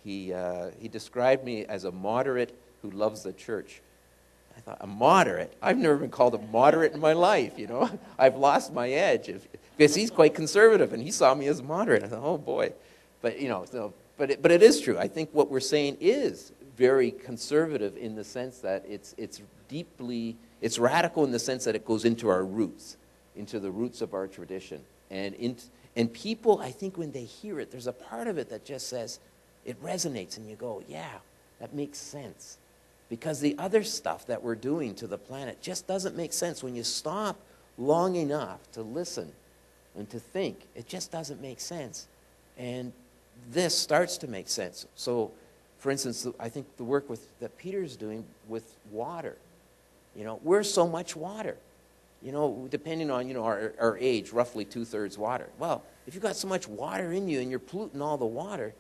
he described me as a moderate who loves the church. I thought, a moderate? I've never been called a moderate in my life, you know. I've lost my edge. Because he's quite conservative, and he saw me as moderate. I thought, oh, boy. But, you know, but it is true. I think what we're saying is very conservative in the sense that it's radical in the sense that it goes into our roots, into the roots of our tradition. And people, I think when they hear it, there's a part of it that just says, it resonates, and you go, yeah, that makes sense. Because the other stuff that we're doing to the planet just doesn't make sense. When you stop long enough to listen and to think, it just doesn't make sense. And this starts to make sense. So, for instance, I think the work that Peter's doing with water. You know, we're so much water. You know, depending on, you know, our age, roughly 2/3 water. Well, if you've got so much water in you and you're polluting all the water,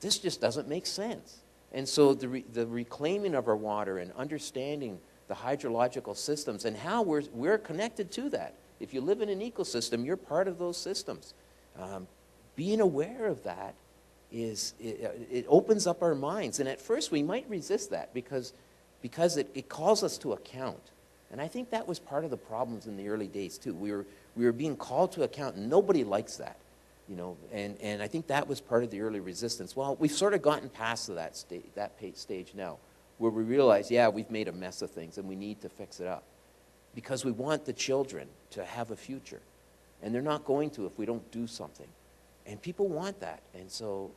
this just doesn't make sense. And so the reclaiming of our water and understanding the hydrological systems and how we're connected to that. If you live in an ecosystem, you're part of those systems. Being aware of that it opens up our minds. And at first we might resist that because it calls us to account. And I think that was part of the problems in the early days too. We were being called to account, and nobody likes that. You know, and I think that was part of the early resistance. Well, we've sort of gotten past that stage now, where we realize, yeah, we've made a mess of things, and we need to fix it up. Because we want the children to have a future. And they're not going to if we don't do something. And people want that. And so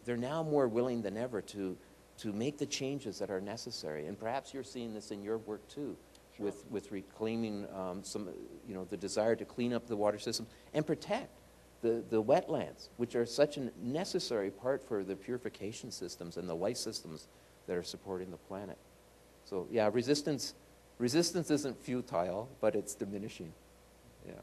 they're now more willing than ever to make the changes that are necessary. And perhaps you're seeing this in your work too, sure, with reclaiming the desire to clean up the water system and protect the wetlands, which are such a necessary part for the purification systems and the life systems that are supporting the planet. So yeah, resistance isn't futile, but it's diminishing. Yeah.